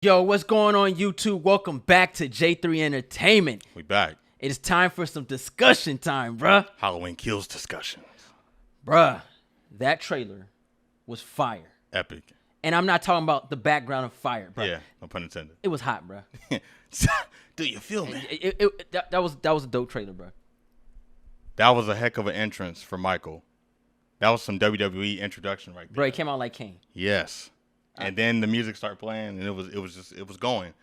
Yo, what's going on YouTube? Welcome back to J3 Entertainment. We back. It is time for some discussion time, bruh. Halloween Kills discussions. Bruh, that trailer was fire. Epic. And I'm not talking about the background of fire, bruh. Yeah, no pun intended. It was hot, bruh. Do you feel me? That was a dope trailer, bruh. That was a heck of an entrance for Michael. That was some WWE introduction right there. Bro, he came out like King. Yes. And then the music started playing, and it was going.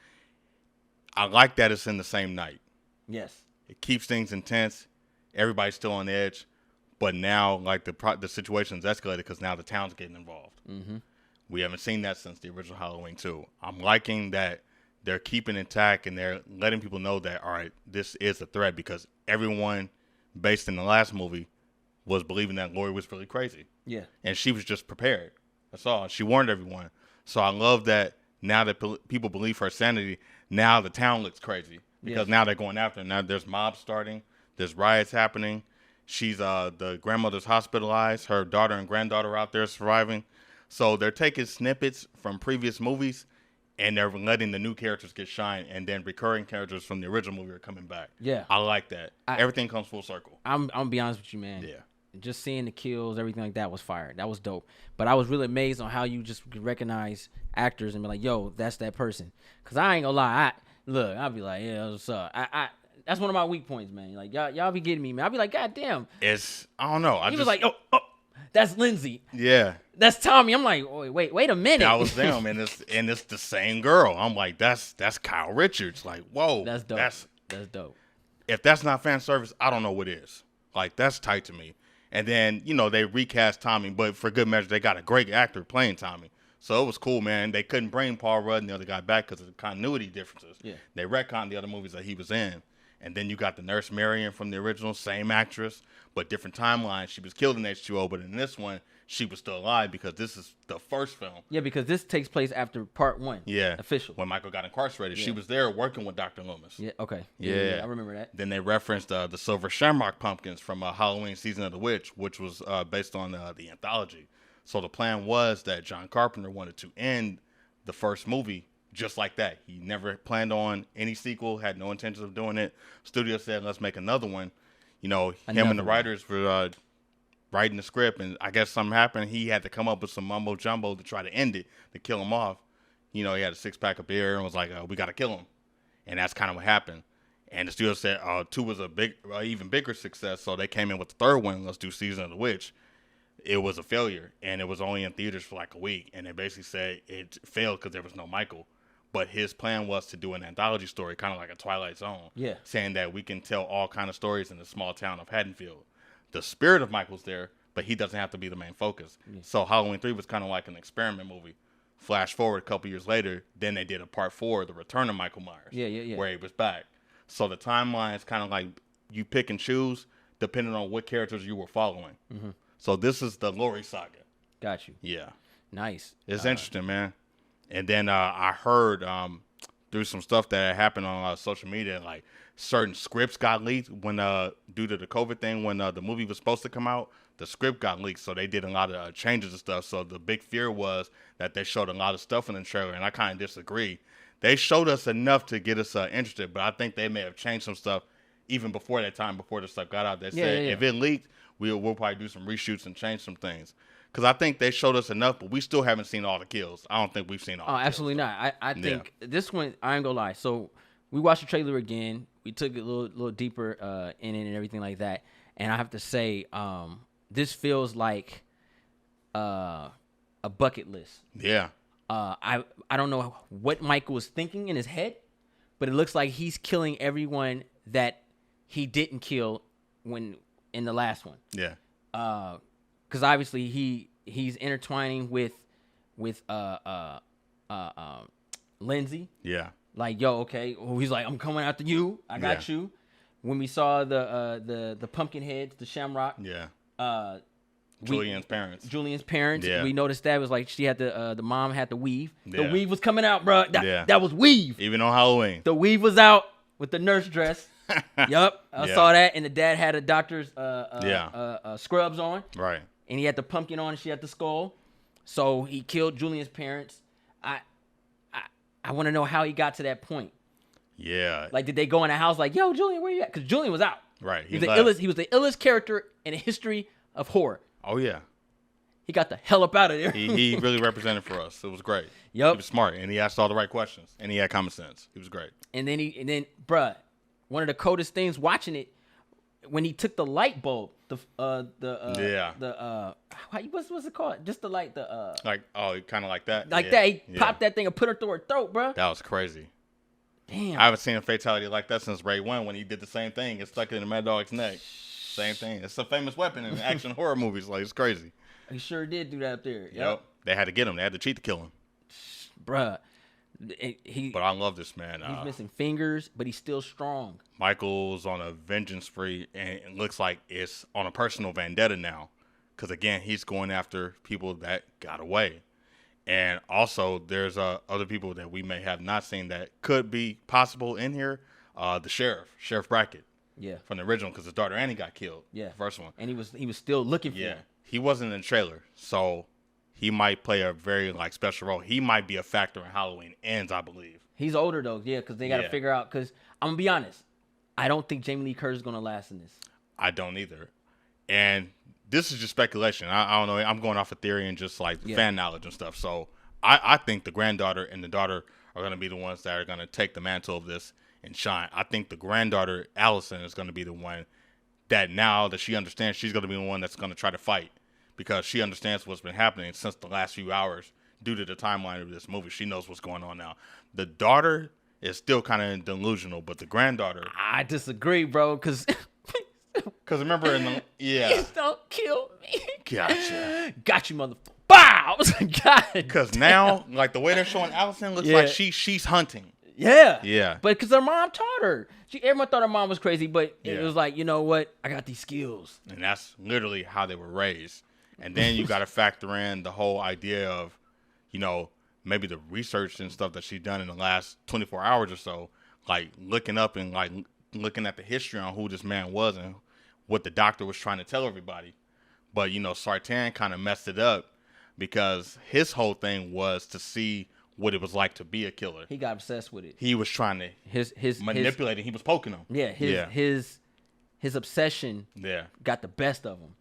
I like that it's in the same night. Yes. It keeps things intense. Everybody's still on edge, but now like the situation's escalated because now the town's getting involved. Mm-hmm. We haven't seen that since the original Halloween 2. I'm liking that they're keeping intact and they're letting people know that, all right, this is a threat, because everyone based in the last movie was believing that Laurie was really crazy. Yeah. And she was just prepared. That's all. She warned everyone. So I love that now that people believe her sanity, now the town looks crazy because now they're going after her. Now there's mobs starting. There's riots happening. She's the grandmother's hospitalized. Her daughter and granddaughter are out there surviving. So they're taking snippets from previous movies and they're letting the new characters get shine, and then recurring characters from the original movie are coming back. Yeah. I like that. Everything comes full circle. I'm gonna be honest with you, man. Yeah. Just seeing the kills, everything like that was fire. That was dope. But I was really amazed on how you just recognize actors and be like, yo, that's that person. Because I ain't gonna lie. I'll be like, yeah, what's up? That's one of my weak points, man. Like, y'all be getting me, man. I'll be like, God damn. I don't know. He was like, oh, that's Lindsay. Yeah. That's Tommy. I'm like, wait a minute. That was them, and it's the same girl. I'm like, that's Kyle Richards. Like, whoa. That's dope. That's dope. If that's not fan service, I don't know what is. Like, that's tight to me. And then, they recast Tommy, but for good measure, they got a great actor playing Tommy. So it was cool, man. They couldn't bring Paul Rudd and the other guy back because of the continuity differences. Yeah. They retconned the other movies that he was in. And then you got the Nurse Marion from the original, same actress, but different timeline. She was killed in H2O, but in this one, she was still alive because this is the first film. Yeah, because this takes place after part 1. Yeah. Official. When Michael got incarcerated. Yeah. She was there working with Dr. Loomis. Yeah, okay. Yeah. I remember that. Then they referenced the Silver Shamrock pumpkins from Halloween Season of the Witch, which was based on the Anthology. So the plan was that John Carpenter wanted to end the first movie just like that. He never planned on any sequel, had no intentions of doing it. Studio said, let's make another one. Him and the writers were writing the script, and I guess something happened. He had to come up with some mumbo jumbo to try to end it, to kill him off. He had a 6-pack of beer and was like, we got to kill him. And that's kind of what happened. And the studio said 2 was a even bigger success, so they came in with the third one. Let's do Season of the Witch. It was a failure, and it was only in theaters for like a week. And they basically said it failed because there was no Michael. But his plan was to do an anthology story, kind of like a Twilight Zone. Yeah. Saying that we can tell all kind of stories in the small town of Haddonfield. The spirit of Michael's there, but he doesn't have to be the main focus. Yeah. So Halloween 3 was kind of like an experiment movie. Flash forward a couple years later, then they did a part 4, The Return of Michael Myers. Yeah. Where he was back. So the timeline is kind of like you pick and choose depending on what characters you were following. Mm-hmm. So this is the Laurie saga. Got you. Yeah. Nice. It's interesting, man. And then I heard through some stuff that happened on social media, like certain scripts got leaked when due to the COVID thing, when the movie was supposed to come out, the script got leaked. So they did a lot of changes and stuff. So the big fear was that they showed a lot of stuff in the trailer, and I kind of disagree. They showed us enough to get us interested, but I think they may have changed some stuff even before that time, before the stuff got out. They said if it leaked, we'll probably do some reshoots and change some things. Because I think they showed us enough, but we still haven't seen all the kills. I don't think we've seen all the kills. Absolutely not. I think this one, I ain't going to lie. So we watched the trailer again. We took it a little deeper in it and everything like that. And I have to say, this feels like a bucket list. Yeah. I don't know what Michael was thinking in his head, but it looks like he's killing everyone that he didn't kill when in the last one. Yeah. Because obviously he's intertwining with Lindsay. Yeah. Like, yo, okay. Well, he's like, I'm coming after you. I got you. When we saw the pumpkin heads, the shamrock. Yeah. Julian's parents. Yeah. We noticed that it was like she had the mom had the weave. Yeah. The weave was coming out, bro. That was weave. Even on Halloween. The weave was out with the nurse dress. Yup. I saw that. And the dad had a doctor's scrubs on. Right. And he had the pumpkin on and she had the skull. So he killed Julian's parents. I want to know how he got to that point. Yeah. Like, did they go in the house like, yo, Julian, where you at? Because Julian was out. Right. He was the illest character in the history of horror. Oh, yeah. He got the hell up out of there. He really represented for us. It was great. Yep. He was smart, and he asked all the right questions, and he had common sense. He was great. And then, bruh, one of the coldest things watching it, when he took the light bulb, what's it called? Just the light, kind of like that. Like that. He popped that thing and put her through her throat, bruh. That was crazy. Damn. I haven't seen a fatality like that since Ray 1 when he did the same thing. It stuck it in the Mad Dog's neck. Same thing. It's a famous weapon in action horror movies. Like, it's crazy. He sure did do that up there. Yep. They had to get him. They had to cheat to kill him. Bruh. But I love this man. He's missing fingers, but he's still strong. Michael's on a vengeance spree, and it looks like it's on a personal vendetta now. Because, again, he's going after people that got away. And also, there's other people that we may have not seen that could be possible in here. The Sheriff Brackett. Yeah. From the original, because his daughter Annie got killed. Yeah. The first one. And he was still looking for him. He wasn't in the trailer, so he might play a very special role. He might be a factor in Halloween Ends, I believe. He's older though, because they got to figure out. Because I'm gonna be honest, I don't think Jamie Lee Curtis is gonna last in this. I don't either, and this is just speculation. I don't know. I'm going off of theory and just fan knowledge and stuff. So I think the granddaughter and the daughter are gonna be the ones that are gonna take the mantle of this and shine. I think the granddaughter Allyson is gonna be the one that now that she understands, she's gonna be the one that's gonna try to fight. Because she understands what's been happening since the last few hours due to the timeline of this movie. She knows what's going on now. The daughter is still kind of delusional, but the granddaughter... I disagree, bro, because... Because remember in the... Yeah. Please don't kill me. Gotcha. Got you, motherfucker. Bow! God. Because now, the way they're showing Allyson looks like she's hunting. Yeah. Yeah. But because her mom taught her. Everyone thought her mom was crazy, but it was like, you know what? I got these skills. And that's literally how they were raised. And then you got to factor in the whole idea of, maybe the research and stuff that she's done in the last 24 hours or so, looking up and looking at the history on who this man was and what the doctor was trying to tell everybody. But, Sartain kind of messed it up because his whole thing was to see what it was like to be a killer. He got obsessed with it. He was trying to manipulate it. He was poking him. Yeah, his obsession got the best of him.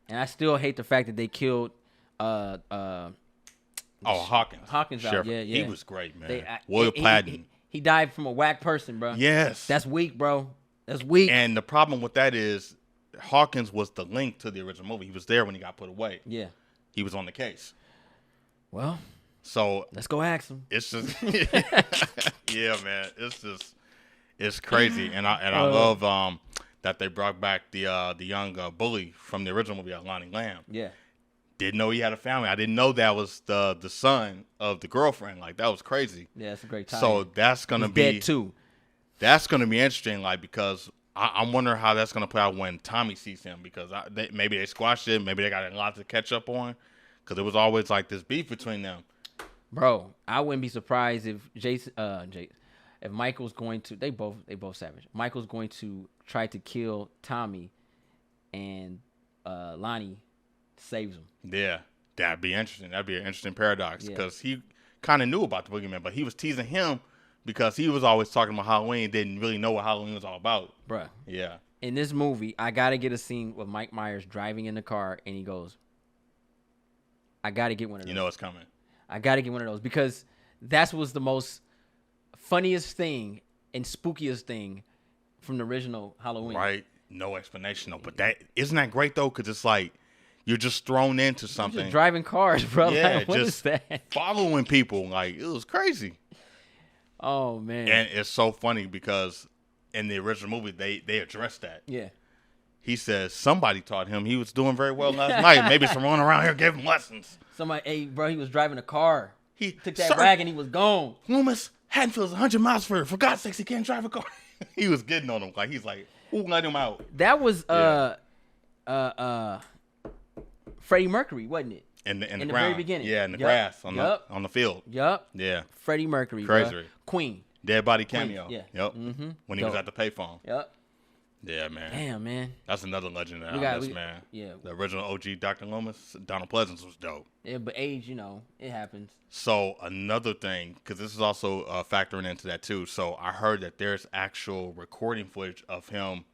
And I still hate the fact that they killed Hawkins. Hawkins out. Yeah. He was great, man. William Platten. He died from a whack person, bro. Yes. That's weak, bro. That's weak. And the problem with that is Hawkins was the link to the original movie. He was there when he got put away. Yeah. He was on the case. Well, so let's go ask him. It's just yeah, man. It's crazy. And I love that they brought back the young bully from the original movie, Lonnie Lamb. Yeah. Didn't know he had a family. I didn't know that was the son of the girlfriend. That was crazy. Yeah, it's a great time. So that's gonna be dead too. That's gonna be interesting. Because I'm wondering how that's gonna play out when Tommy sees him. Because maybe they squashed it. Maybe they got a lot to catch up on. Because it was always this beef between them. Bro, I wouldn't be surprised if if Michael's going to, they both savage. Michael's going to try to kill Tommy, and Lonnie saves him. Yeah, that'd be interesting. That'd be an interesting paradox because he kind of knew about the boogeyman, but he was teasing him because he was always talking about Halloween, didn't really know what Halloween was all about. Bruh. Yeah. In this movie, I gotta get a scene with Mike Myers driving in the car, and he goes, "I gotta get one of those." You know it's coming. I gotta get one of those because that was the most funniest thing and spookiest thing from the original Halloween. Right. No explanation though, but isn't that great though? Because it's you're just thrown into something. You're just driving cars, bro. Yeah, what is that? Following people. It was crazy. Oh man. And it's so funny because in the original movie they addressed that. Yeah. He says somebody taught him he was doing very well last night. Maybe someone around here gave him lessons. Hey, bro, he was driving a car. He took that rag and he was gone. Loomis, Haddonfield's 100 miles for God's sakes, he can't drive a car. He was getting on him. He's who let him out? That was Freddie Mercury, wasn't it? In the ground. very beginning. Yeah, in the grass on the field. Yup. Yeah. Freddie Mercury. Crazy. Bro. Queen. Dead body cameo. Queen. Yeah. Yep. Mm-hmm. When he was at the payphone. Yep. Yeah, man. Damn, man. That's another legend on this, man. Yeah. The original OG Dr. Loomis, Donald Pleasance was dope. Yeah, but age, it happens. So another thing, because this is also factoring into that too. So I heard that there's actual recording footage of him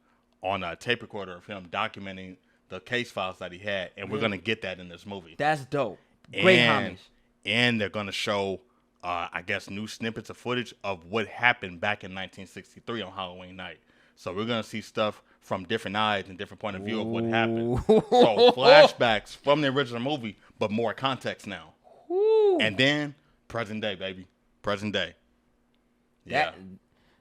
on a tape recorder of him documenting the case files that he had, and we're gonna get that in this movie. That's dope. Great homage. And they're gonna show, I guess, new snippets of footage of what happened back in 1963 on Halloween night. So we're gonna see stuff from different eyes and different point of view of what happened. So flashbacks from the original movie, but more context now. Ooh. And then present day, baby, present day. Yeah,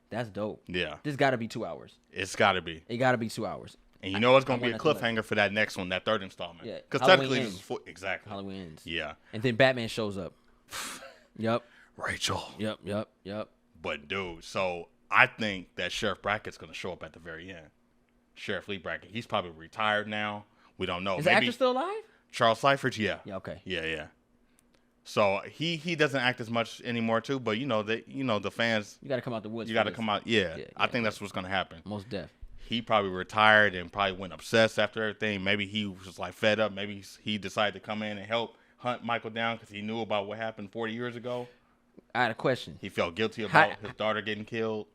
that's dope. Yeah, this got to be 2 hours. It's got to be. It got to be 2 hours. And you know it's gonna be a cliffhanger for that next one, that third installment. Yeah, because technically this is exactly Halloween ends. Yeah, and then Batman shows up. Yep. Rachel. Yep. But dude, so I think that Sheriff Brackett's gonna show up at the very end. Sheriff Lee Brackett. He's probably retired now. We don't know. Is the actor still alive? Charles Seifert, yeah. Yeah, okay. Yeah. So he doesn't act as much anymore too, but the fans. You got to come out the woods. You got to come out. Yeah. I think that's what's gonna happen. Most def. He probably retired and probably went obsessed after everything. Maybe he was just like fed up. Maybe he decided to come in and help hunt Michael down because he knew about what happened 40 years ago. I had a question. He felt guilty about his daughter getting killed.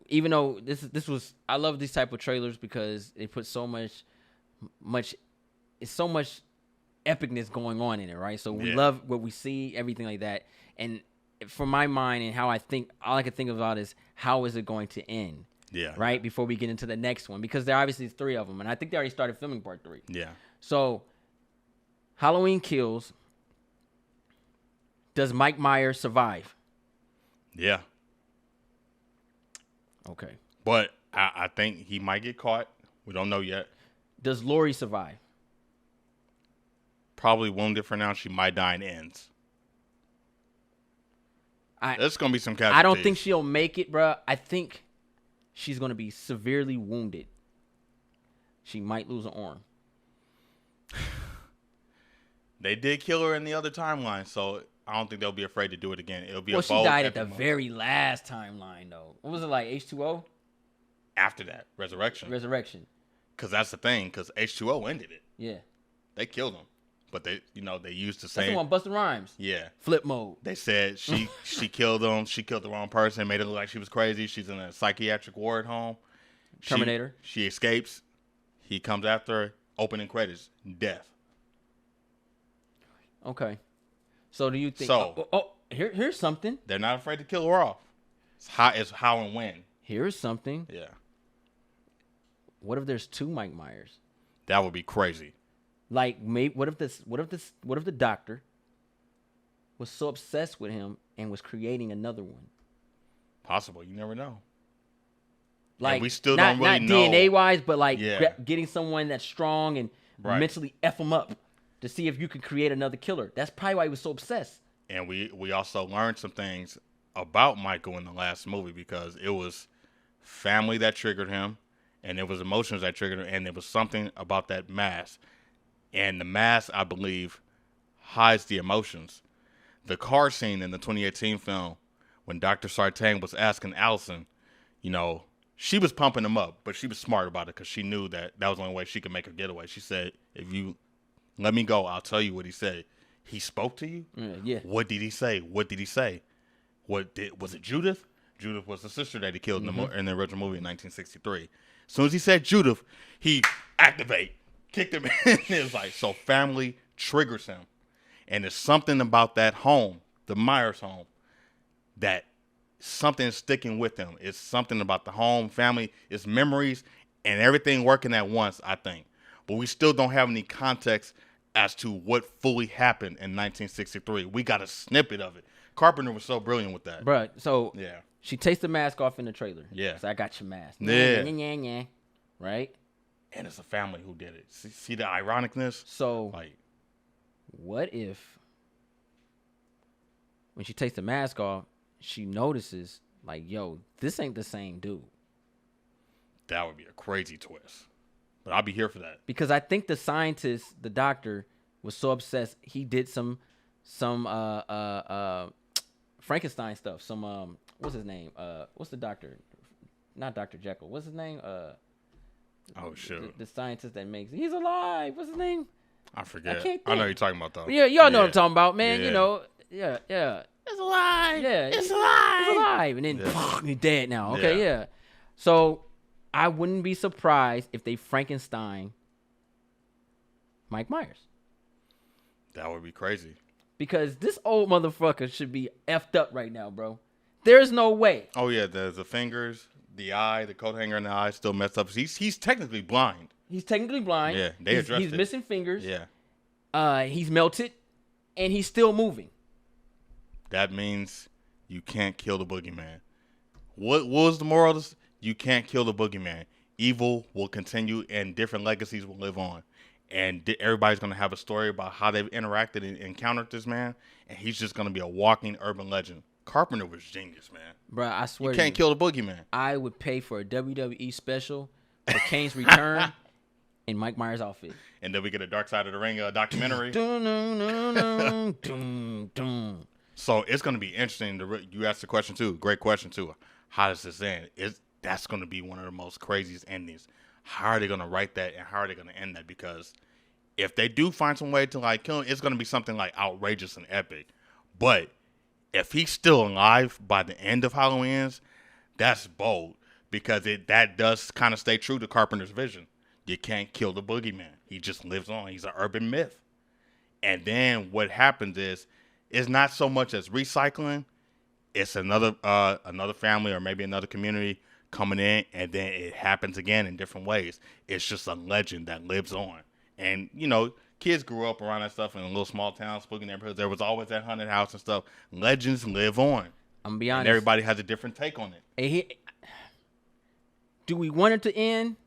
Even though this was, I love these type of trailers because they put so much, it's so much epicness going on in it, right? So we love what we see, everything like that. And for my mind and how I think, all I can think about is how is it going to end? Yeah. Right? Before we get into the next one. Because there obviously is 3 of them. And I think they already started filming part 3. Yeah. So, Halloween Kills. Does Mike Myers survive? Yeah. Okay. But I think he might get caught. We don't know yet. Does Laurie survive? Probably wounded for now. She might die in ends. There's going to be some casualties. I don't think she'll make it, bro. I think she's going to be severely wounded. She might lose an arm. They did kill her in the other timeline, so I don't think they'll be afraid to do it again. It'll be a bold, she died at the very last timeline, though. What was it like, H2O? After that, Resurrection. Because that's the thing, because H2O ended it. Yeah. They killed him. But they used the That's same. the one, Busta Rhymes. Yeah. Flip mode. They said she killed him. She killed the wrong person, made it look like she was crazy. She's in a psychiatric ward home. Terminator. She escapes. He comes after her. Opening credits. Death. Okay. So do you think? So here's something. They're not afraid to kill her off. It's how and when. Here's something. Yeah. What if there's 2 Mike Myers? That would be crazy. Like, maybe what if the doctor was so obsessed with him and was creating another one? Possible. You never know. Like, and we still don't really know. Not DNA wise, but like getting someone that's strong and mentally F him up to see if you can create another killer. That's probably why he was so obsessed. And we also learned some things about Michael in the last movie because it was family that triggered him, and it was emotions that triggered him, and there was something about that mask. And the mask, I believe, hides the emotions. The car scene in the 2018 film, when Dr. Sartain was asking Allyson, she was pumping him up, but she was smart about it because she knew that was the only way she could make her getaway. She said, if you let me go, I'll tell you what he said. He spoke to you? Yeah. What did he say? Was it Judith? Judith was the sister that he killed in the original movie in 1963. As soon as he said Judith, he kicked him in. It was like, so family triggers him. And there's something about that home, the Myers home, that something is sticking with him. It's something about the home, family, it's memories, and everything working at once, I think. But we still don't have any context as to what fully happened in 1963. We got a snippet of it. Carpenter was so brilliant with that. Bruh, so yeah. She takes the mask off in the trailer. Yeah. So I got your mask. Yeah. Right? And it's a family who did it. See the ironicness? So, what if when she takes the mask off, she notices, like, yo, this ain't the same dude. That would be a crazy twist. But I'll be here for that. Because I think the scientist, the doctor, was so obsessed, he did some Frankenstein stuff. Some, what's his name? What's the doctor? Not Dr. Jekyll. What's his name? Oh shit. The scientist that makes it. He's alive. What's his name? I forget. I can't I know think. you're talking about though. Yeah, y'all know what I'm talking about, man. Yeah. You know, yeah. It's alive. Yeah, It's alive. He's alive, and then he's dead now. Okay, Yeah. yeah. So I wouldn't be surprised if they Frankenstein Mike Myers, That would be crazy. because this old motherfucker should be effed up right now, bro. There's no way. Oh yeah, the fingers, the eye, the coat hanger in the eye still messed up. He's technically blind. He's technically blind. Yeah, they addressed He's it. missing fingers. Yeah. He's melted, and he's still moving. That means you can't kill the boogeyman. What was the moral of this? You can't kill the boogeyman. Evil will continue, and different legacies will live on. And everybody's going to have a story about how they've interacted and encountered this man, and he's just going to be a walking urban legend. Carpenter was genius, man. Bro, I swear You can't kill the boogeyman. I would pay for a WWE special for Kane's return in Mike Myers' outfit. And then we get a Dark Side of the Ring documentary. So it's going to be interesting. You asked the question, too. Great question, too. How does this end? That's going to be one of the most craziest endings. How are they going to write that, and how are they going to end that? Because if they do find some way to, like, kill him, it's going to be something, like, outrageous and epic. But if he's still alive by the end of Halloween Ends, that's bold. Because that does kind of stay true to Carpenter's vision. You can't kill the boogeyman. He just lives on. He's an urban myth. And then what happens is, it's not so much as recycling. It's another family or maybe another community coming in, and then it happens again in different ways. It's just a legend that lives on. And, you know, kids grew up around that stuff in a little small town, spooky neighborhoods. There was always that haunted house and stuff. Legends live on. I'm going to be honest. And everybody has a different take on it. Do we want it to end?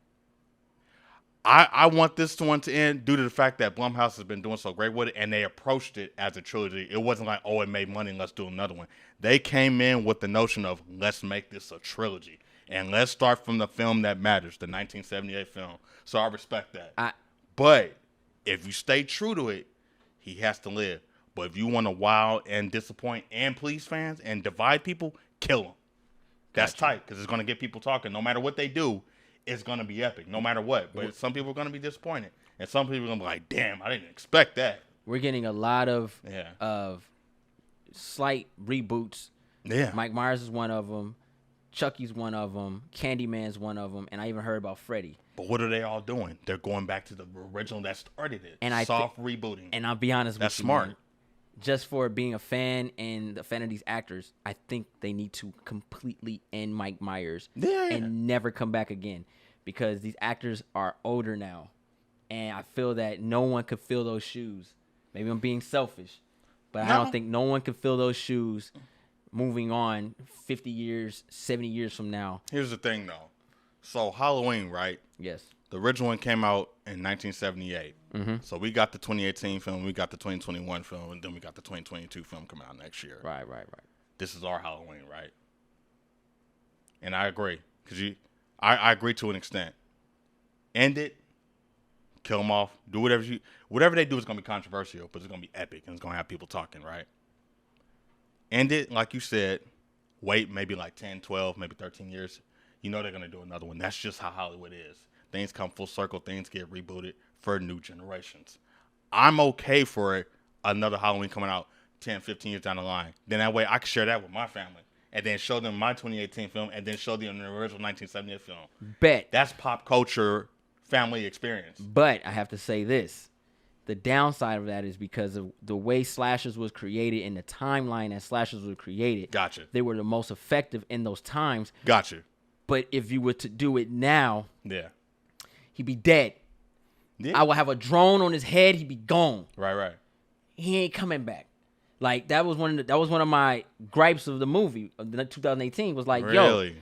I want this one to end due to the fact that Blumhouse has been doing so great with it, and they approached it as a trilogy. It wasn't like, oh, it made money, let's do another one. They came in with the notion of, let's make this a trilogy, and let's start from the film that matters, the 1978 film. So I respect that. But if you stay true to it, he has to live. But if you want to wow and disappoint and please fans and divide people, kill him. That's tight, because it's going to get people talking. No matter what they do, it's going to be epic, no matter what. But some people are going to be disappointed. And some people are going to be like, damn, I didn't expect that. We're getting a lot of slight reboots. Yeah. Mike Myers is one of them. Chucky's one of them. Candyman's one of them. And I even heard about Freddy. But what are they all doing? They're going back to the original that started it. And rebooting. And I'll be honest with you. That's smart. Man, just for being a fan and a fan of these actors, I think they need to completely end Mike Myers and never come back again. Because these actors are older now. And I feel that no one could fill those shoes. Maybe I'm being selfish. But I don't think no one could fill those shoes moving on 50 years, 70 years from now. Here's the thing, though. So Halloween, right? Yes. The original one came out in 1978. Mm-hmm. So we got the 2018 film, we got the 2021 film, and then we got the 2022 film coming out next year. Right. This is our Halloween, right? And I agree. Because I agree to an extent. End it. Kill them off. Do whatever they do is going to be controversial, but it's going to be epic, and it's going to have people talking, right? End it, like you said. Wait maybe like 10, 12, maybe 13 years. You know they're going to do another one. That's just how Hollywood is. Things come full circle. Things get rebooted for new generations. I'm okay for another Halloween coming out 10, 15 years down the line. Then that way I can share that with my family. And then show them my 2018 film, and then show them the original 1978 film. Bet. That's pop culture family experience. But I have to say this. The downside of that is because of the way slashers was created and the timeline that slashers were created. Gotcha. They were the most effective in those times. Gotcha. But if you were to do it now, he'd be dead. Yeah. I would have a drone on his head. He'd be gone. Right. He ain't coming back. Like that was one of my gripes of the movie of the 2018 was like, really?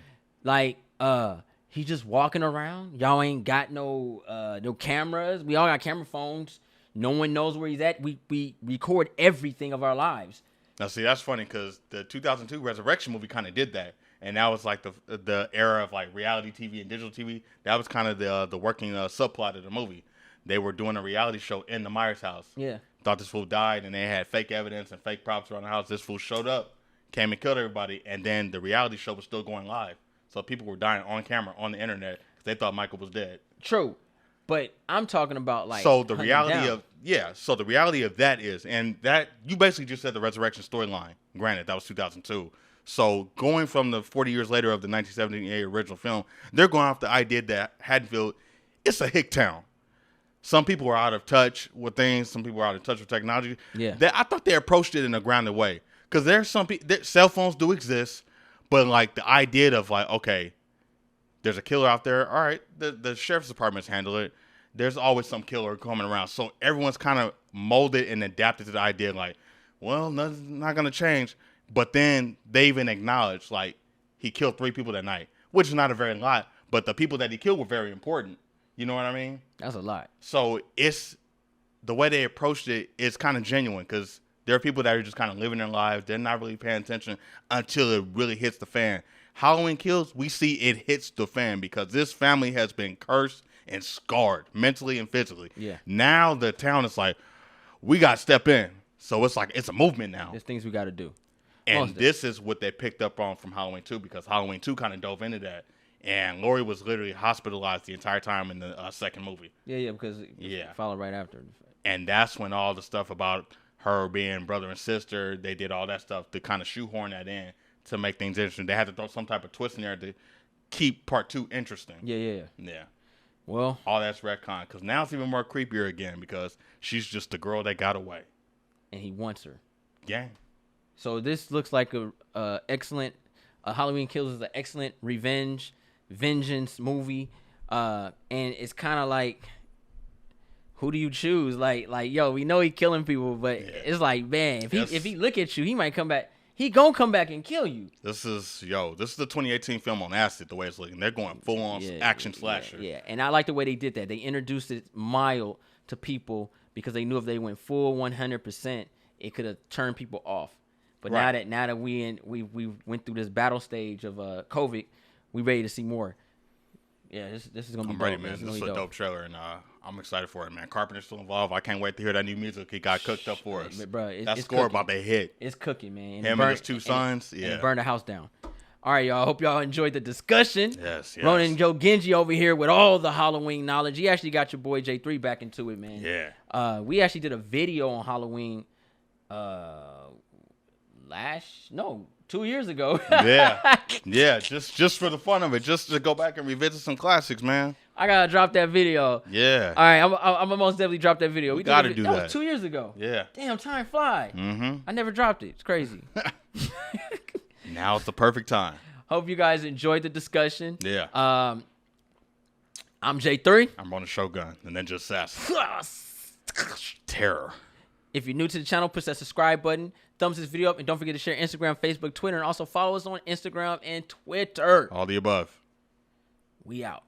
He's just walking around. Y'all ain't got no cameras. We all got camera phones. No one knows where he's at. We record everything of our lives. Now, see, that's funny because the 2002 Resurrection movie kind of did that. And that was like the era of like reality TV and digital TV. That was kind of the working subplot of the movie. They were doing a reality show in the Myers house. Yeah. Thought this fool died, and they had fake evidence and fake props around the house. This fool showed up, came and killed everybody, and then the reality show was still going live. So people were dying on camera, on the internet, They thought Michael was dead. True. But I'm talking about like so the reality of that is, and that you basically just said the resurrection storyline. Granted, that was 2002. So going from the 40 years later of the 1978 original film, they're going off the idea that Haddonfield, it's a hick town. Some people are out of touch with things. Some people are out of touch with technology. Yeah. I thought they approached it in a grounded way, because there's some people. Cell phones do exist, but like the idea of like, okay, there's a killer out there. All right, the sheriff's department's handle it. There's always some killer coming around. So everyone's kind of molded and adapted to the idea like, well, nothing's not going to change. But then they even acknowledge like he killed 3 people that night, which is not a very lot. But the people that he killed were very important. You know what I mean? That's a lot. So it's the way they approached it is kind of genuine, because there are people that are just kind of living their lives. They're not really paying attention until it really hits the fan. Halloween Kills, we see it hits the fan because this family has been cursed and scarred mentally and physically. Yeah. Now the town is like, we got to step in. So it's like, it's a movement now. There's things we got to do. And this is what they picked up on from Halloween 2, because Halloween 2 kind of dove into that. And Laurie was literally hospitalized the entire time in the second movie. Yeah, because it followed right after. And that's when all the stuff about her being brother and sister, they did all that stuff to kind of shoehorn that in to make things interesting. They had to throw some type of twist in there to keep part 2 interesting. Yeah. Well, all that's retcon, because now it's even more creepier again, because she's just the girl that got away. And he wants her. Yeah. So this looks like a excellent Halloween Kills is an excellent vengeance movie, and it's kind of like, who do you choose? Like yo, we know he killing people, but it's like, man, if he look at you, he might come back. He gonna come back and kill you. This is the 2018 film on acid. The way it's looking, they're going full on action slasher. Yeah, and I like the way they did that. They introduced it mild to people because they knew if they went full 100%, it could have turned people off. But now that we went through this battle stage of COVID, we ready to see more. Yeah, this is gonna be dope. Ready, man. This is a dope trailer, and I'm excited for it, man. Carpenter's still involved. I can't wait to hear that new music he got cooked up for us. Bro, that score about to hit. It's cooking, man. Him and his 2 sons. And it burned the house down. All right, y'all. Hope y'all enjoyed the discussion. Yes. Ronan Joe Genji over here with all the Halloween knowledge. He actually got your boy J3 back into it, man. Yeah. We actually did a video on Halloween 2 years ago. yeah, just for the fun of it, just to go back and revisit some classics, man. I gotta drop that video. Yeah. All right, I'm gonna most definitely drop that video. We gotta do that. That was 2 years ago. Yeah. Damn, time fly. Mm-hmm. I never dropped it. It's crazy. Now it's the perfect time. Hope you guys enjoyed the discussion. Yeah. I'm J3. I'm on a Shogun, and then just Sass. Terror. If you're new to the channel, push that subscribe button, thumbs this video up, and don't forget to share Instagram, Facebook, Twitter, and also follow us on Instagram and Twitter. All the above. We out.